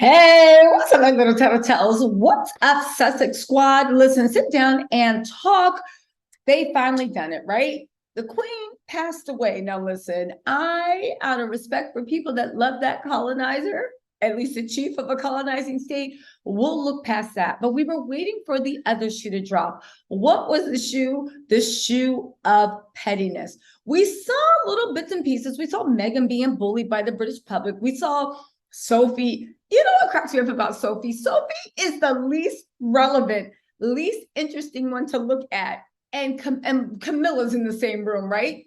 Hey, what's up, my little Tattle Tells? What's up, Sussex squad? Listen, sit down and talk. They finally done it, right? The Queen passed away. Now, listen, out of respect for people that love that colonizer, at least the chief of a colonizing state, we'll look past that. But we were waiting for the other shoe to drop. What was the shoe? The shoe of pettiness. We saw little bits and pieces. We saw Meghan being bullied by the British public. We saw Sophie. You know what cracks me up about Sophie? Sophie is the least relevant, least interesting one to look at. And Camilla's in the same room, right?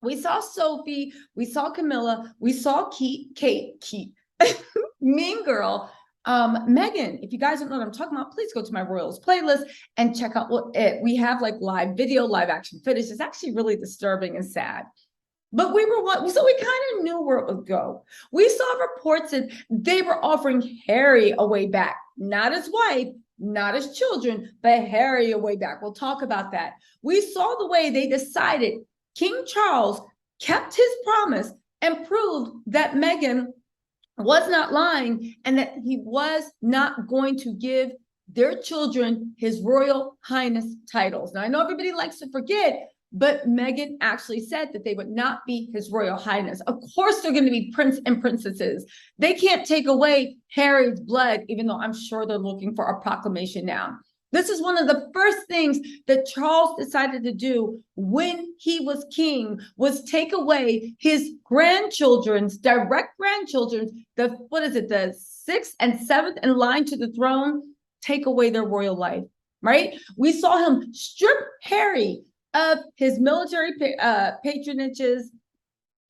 We saw Sophie, we saw Camilla, we saw Kate, Mean Girl. Meghan, if you guys don't know what I'm talking about, please go to my Royals playlist and check out what we have, like live video, live action footage. It's actually really disturbing and sad. But we kind of knew where it would go. We saw reports that they were offering Harry a way back, not his wife, not his children, but Harry a way back. We'll talk about that. We saw the way they decided King Charles kept his promise and proved that Meghan was not lying and that he was not going to give their children his Royal Highness titles. Now, I know everybody likes to forget, but Meghan actually said that they would not be his Royal Highness. Of course, they're going to be prince and princesses. They can't take away Harry's blood, even though I'm sure they're looking for a proclamation now. This is one of the first things that Charles decided to do when he was king, was take away his grandchildren's, direct grandchildren's, the 6th and 7th in line to the throne, take away their royal life, right? We saw him strip Harry of his military patronages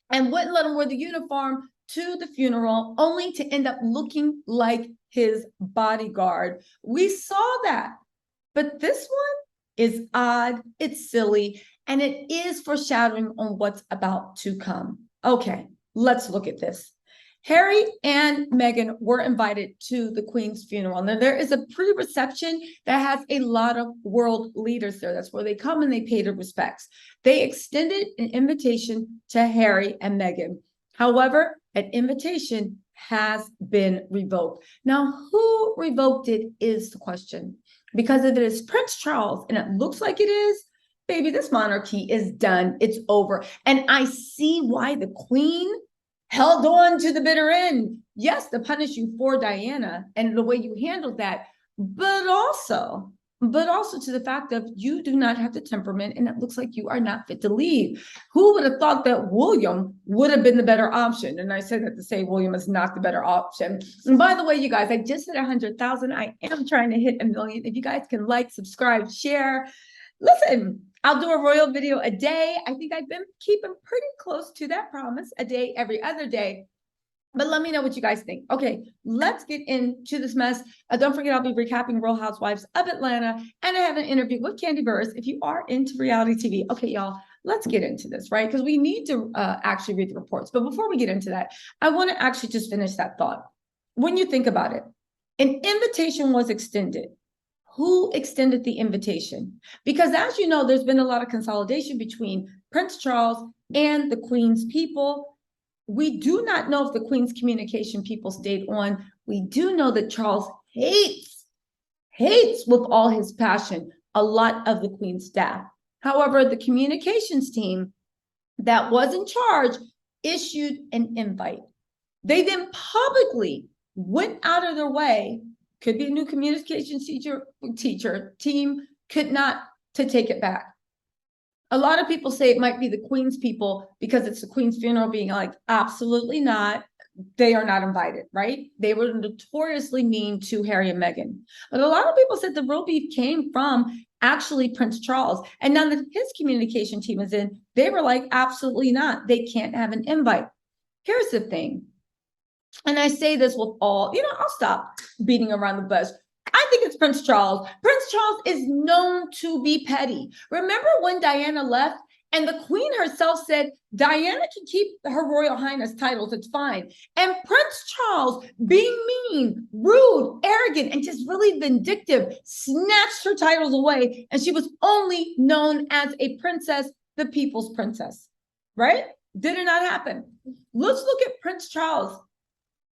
and wouldn't let him wear the uniform to the funeral, only to end up looking like his bodyguard. We saw that. But this one is odd, it's silly, and it is foreshadowing on what's about to come. Okay, let's look at this. Harry and Meghan were invited to the Queen's funeral. Now, there is a pre-reception that has a lot of world leaders there. That's where they come and they pay their respects. They extended an invitation to Harry and Meghan. However, an invitation has been revoked. Now, who revoked it is the question. Because if it is Prince Charles, and it looks like it is, baby, this monarchy is done. It's over. And I see why the Queen held on to the bitter end. Yes, to punish you for Diana and the way you handled that, but also to the fact of you do not have the temperament and it looks like you are not fit to lead. Who would have thought that William would have been the better option? And I said that to say William is not the better option. And by the way, you guys, I just hit 100,000. I am trying to hit 1 million. If you guys can like, subscribe, share, listen, I'll do a royal video a day. I think I've been keeping pretty close to that promise, a day every other day. But let me know what you guys think. Okay, let's get into this mess. Don't forget, I'll be recapping Real Housewives of Atlanta, and I have an interview with Candy Burris if you are into reality TV. Okay, y'all, let's get into this, right? Because we need to actually read the reports. But before we get into that, I want to actually just finish that thought. When you think about it, an invitation was extended. Who extended the invitation? Because as you know, there's been a lot of consolidation between Prince Charles and the Queen's people. We do not know if the Queen's communication people stayed on. We do know that Charles hates with all his passion a lot of the Queen's staff. However, the communications team that was in charge issued an invite. They then publicly went out of their way, could be a new communications team, could not to take it back. A lot of people say it might be the Queen's people because it's the Queen's funeral, being like, absolutely not. They are not invited, right? They were notoriously mean to Harry and Meghan. But a lot of people said the real beef came from actually Prince Charles. And now that his communication team is in, they were like, absolutely not. They can't have an invite. Here's the thing. And I say this with all, I'll stop beating around the bush. I think it's Prince Charles. Prince Charles is known to be petty. Remember when Diana left and the Queen herself said, Diana can keep her Royal Highness titles, it's fine. And Prince Charles, being mean, rude, arrogant, and just really vindictive, snatched her titles away. And she was only known as a princess, the people's princess, right? Did it not happen? Let's look at Prince Charles.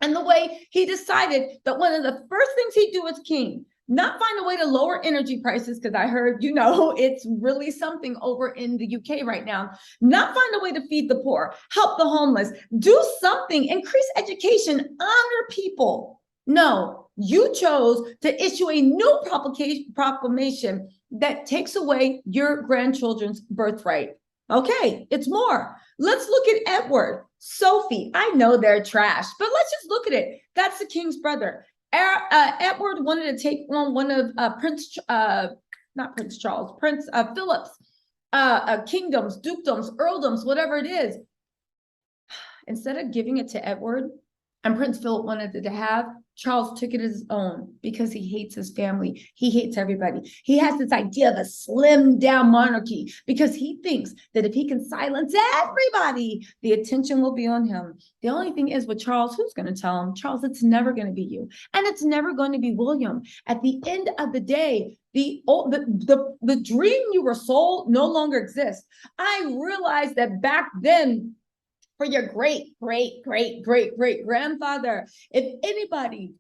And the way he decided that one of the first things he'd do as king, not find a way to lower energy prices, because I heard, it's really something over in the UK right now, not find a way to feed the poor, help the homeless, do something, increase education, honor people. No, you chose to issue a new proclamation that takes away your grandchildren's birthright. Okay, it's more. Let's look at Edward, Sophie. I know they're trash, but let's just look at it. That's the king's brother. Edward wanted to take on one of not Prince Charles, Prince Philip's kingdoms, dukedoms, earldoms, whatever it is. Instead of giving it to Edward, and Prince Philip wanted it to have, Charles took it as his own because he hates his family. He hates everybody. He has this idea of a slimmed down monarchy because he thinks that if he can silence everybody, the attention will be on him. The only thing is with Charles, who's going to tell him? Charles, it's never going to be you. And it's never going to be William. At the end of the day, the dream you were sold no longer exists. I realized that back then, for your great grandfather, if anybody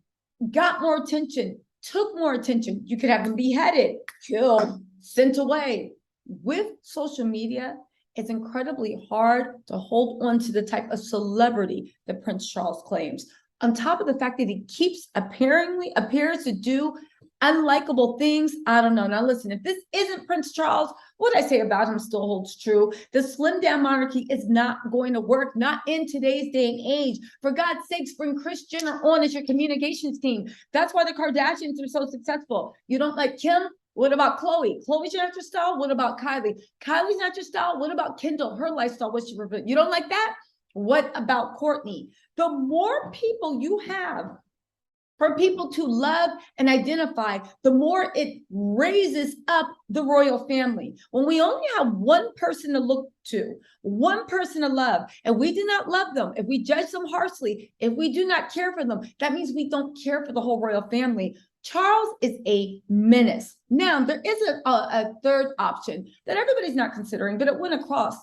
got more attention, took more attention, you could have them beheaded, killed, sent away. With social media, it's incredibly hard to hold on to the type of celebrity that Prince Charles claims. On top of the fact that he keeps appears to do unlikable things. I don't know. Now listen, if this isn't Prince Charles, what I say about him still holds true. The slim down monarchy is not going to work, not in today's day and age. For God's sakes, bring Kris Jenner on as your communications team. That's why the Kardashians are so successful. You don't like Kim? What about Khloe? Khloe's not your style. What about Kylie? Kylie's not your style. What about Kendall? Her lifestyle, what she revealed. You don't like that? What about Kourtney? The more people you have for people to love and identify, the more it raises up the royal family. When we only have one person to look to, one person to love, and we do not love them, if we judge them harshly, if we do not care for them, that means we don't care for the whole royal family. Charles is a menace. Now, there is a third option that everybody's not considering, but it went across.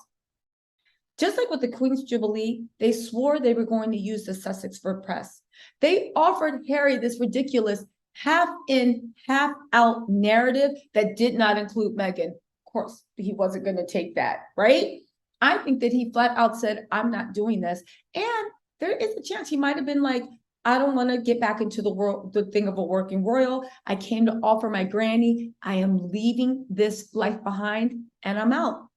Just like with the Queen's Jubilee, they swore they were going to use the Sussex for press. They offered Harry this ridiculous half in, half out narrative that did not include Meghan. Of course, he wasn't going to take that, right? I think that he flat out said, I'm not doing this. And there is a chance he might have been like, I don't want to get back into the thing of a working royal. I came to offer my granny. I am leaving this life behind and I'm out.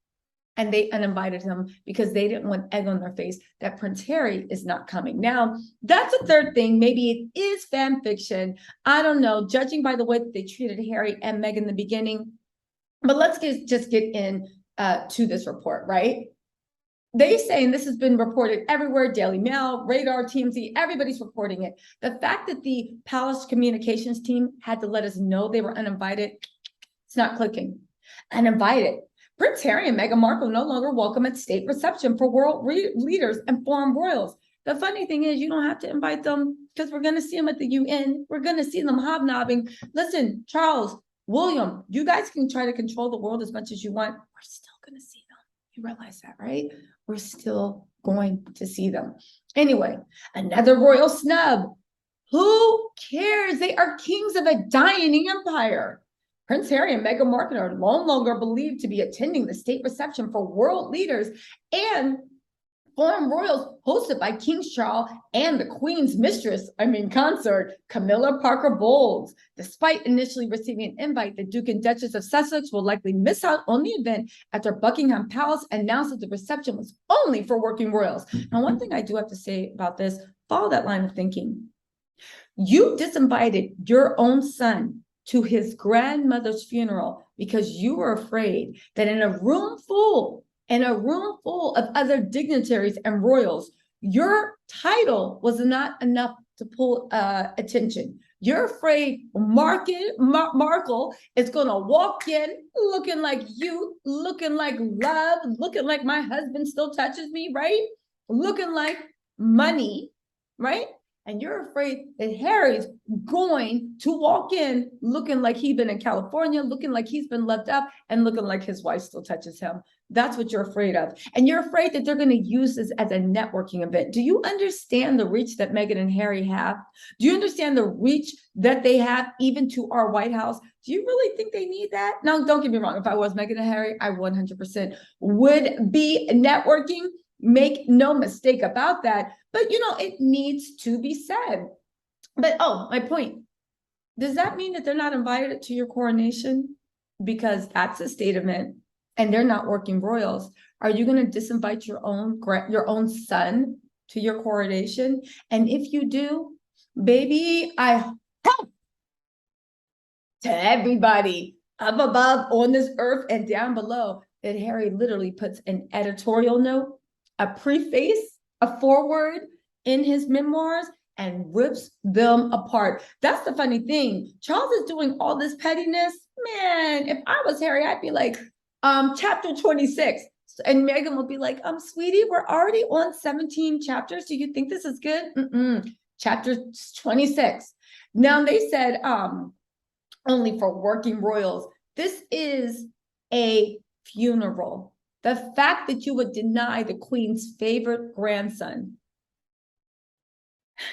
And they uninvited him because they didn't want egg on their face that Prince Harry is not coming. Now, that's a third thing. Maybe it is fan fiction. I don't know, judging by the way that they treated Harry and Meghan in the beginning. But let's just get in to this report, right? They say, and this has been reported everywhere, Daily Mail, Radar, TMZ, everybody's reporting it. The fact that the palace communications team had to let us know they were uninvited, it's not clicking. Uninvited. Prince Harry and Meghan Markle no longer welcome at state reception for world leaders and foreign royals. The funny thing is you don't have to invite them because we're going to see them at the UN. We're going to see them hobnobbing. Listen, Charles, William, you guys can try to control the world as much as you want. We're still going to see them. You realize that, right? We're still going to see them. Anyway, another royal snub. Who cares? They are kings of a dying empire. Prince Harry and Meghan Markle are no longer believed to be attending the state reception for world leaders and foreign royals hosted by King Charles and the Queen's consort, Camilla Parker Bowles. Despite initially receiving an invite, the Duke and Duchess of Sussex will likely miss out on the event after Buckingham Palace announced that the reception was only for working royals. Now, one thing I do have to say about this, follow that line of thinking. You disinvited your own son to his grandmother's funeral because you were afraid that in a room full of other dignitaries and royals, your title was not enough to pull attention. You're afraid Markle is going to walk in looking like you, looking like love, looking like my husband still touches me, right? Looking like money, right? And you're afraid that Harry's going to walk in looking like he's been in California, looking like he's been left up, and looking like his wife still touches him. That's what you're afraid of. And you're afraid that they're going to use this as a networking event. Do you understand the reach that Meghan and Harry have? Do you understand the reach that they have even to our White House? Do you really think they need that? Now, don't get me wrong. If I was Meghan and Harry, I 100% would be networking. Make no mistake about that. But, you know, it needs to be said. But, oh, my point. Does that mean that they're not invited to your coronation? Because that's a state event and they're not working royals. Are you going to disinvite your own son to your coronation? And if you do, baby, I hope to everybody up above on this earth and down below that Harry literally puts an editorial note, a preface, a foreword in his memoirs and rips them apart. That's the funny thing. Charles is doing all this pettiness. Man, if I was Harry, I'd be like, chapter 26. And Meghan would be like, sweetie, we're already on 17 chapters. Do you think this is good? Chapter 26. Now they said only for working royals. This is a funeral. The fact that you would deny the Queen's favorite grandson.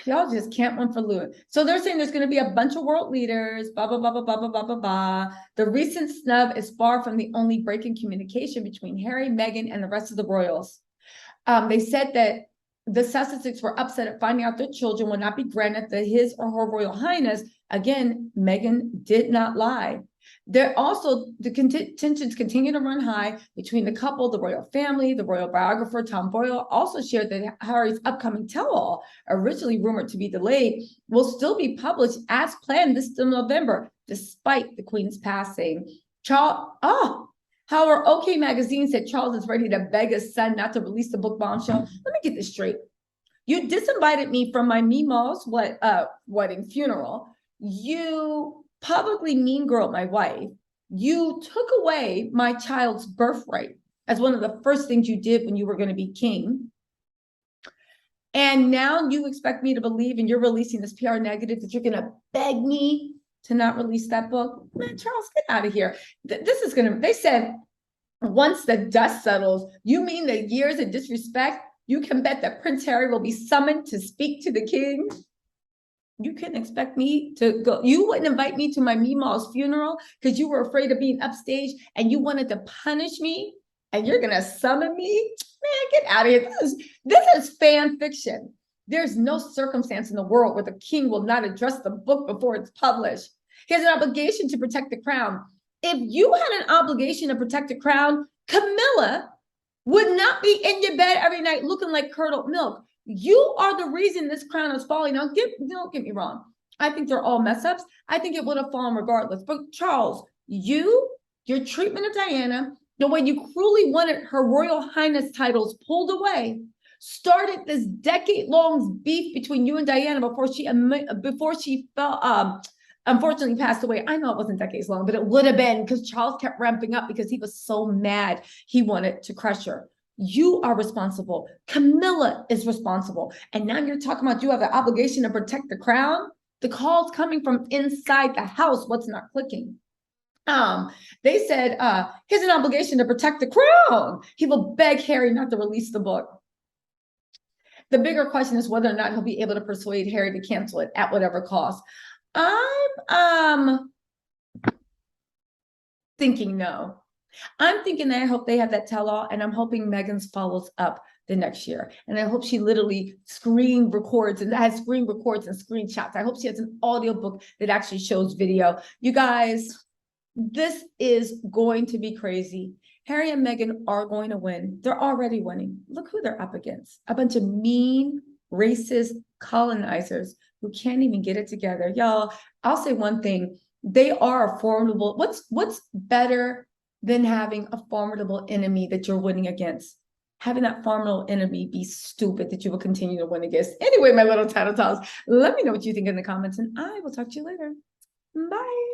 Y'all just can't run for Louis. So they're saying there's going to be a bunch of world leaders, blah, blah, blah, blah, blah, blah, blah, blah, blah. The recent snub is far from the only break in communication between Harry, Meghan, and the rest of the royals. They said that the Sussexes were upset at finding out their children would not be granted his or her Royal Highness. Again, Meghan did not lie. There also, the tensions continue to run high between the couple, the royal family. The royal biographer, Tom Boyle, also shared that Harry's upcoming tell-all, originally rumored to be delayed, will still be published as planned this November, despite the Queen's passing. Howard OK Magazine said Charles is ready to beg his son not to release the book Bombshell. Let me get this straight. You disinvited me from my Mima's wedding funeral. You publicly mean girl my wife. You took away my child's birthright as one of the first things you did when you were going to be king. And now you expect me to believe, and you're releasing this PR negative, that you're going to beg me to not release that book? Man, Charles, get out of here. They said, once the dust settles, you mean the years of disrespect? You can bet that Prince Harry will be summoned to speak to the king. You couldn't expect me to go. You wouldn't invite me to my Mima's funeral because you were afraid of being upstage and you wanted to punish me, and you're going to summon me? Man, get out of here. This is fan fiction. There's no circumstance in the world where the king will not address the book before it's published. He has an obligation to protect the crown. If you had an obligation to protect the crown, Camilla would not be in your bed every night looking like curdled milk. You are the reason this crown is falling. Now, don't get me wrong. I think they're all mess ups. I think it would have fallen regardless. But Charles, your treatment of Diana, the way you cruelly wanted her Royal Highness titles pulled away, started this decade-long beef between you and Diana before she fell, unfortunately passed away. I know it wasn't decades long, but it would have been, because Charles kept ramping up because he was so mad he wanted to crush her. You are responsible. Camilla is responsible. And now you're talking about you have the obligation to protect the crown. The call's coming from inside the house. What's not clicking? They said he has an obligation to protect the crown. He will beg Harry not to release the book. The bigger question is whether or not he'll be able to persuade Harry to cancel it at whatever cost. I'm thinking no. I'm thinking that I hope they have that tell-all, and I'm hoping Meghan's follows up the next year. And I hope she literally screen records and screenshots. I hope she has an audio book that actually shows video. You guys, this is going to be crazy. Harry and Meghan are going to win. They're already winning. Look who they're up against. A bunch of mean, racist colonizers who can't even get it together. Y'all, I'll say one thing. They are a formidable. What's better than having a formidable enemy that you're winning against? Having that formidable enemy be stupid that you will continue to win against. Anyway, my little Tattle Tells, let me know what you think in the comments, and I will talk to you later. Bye.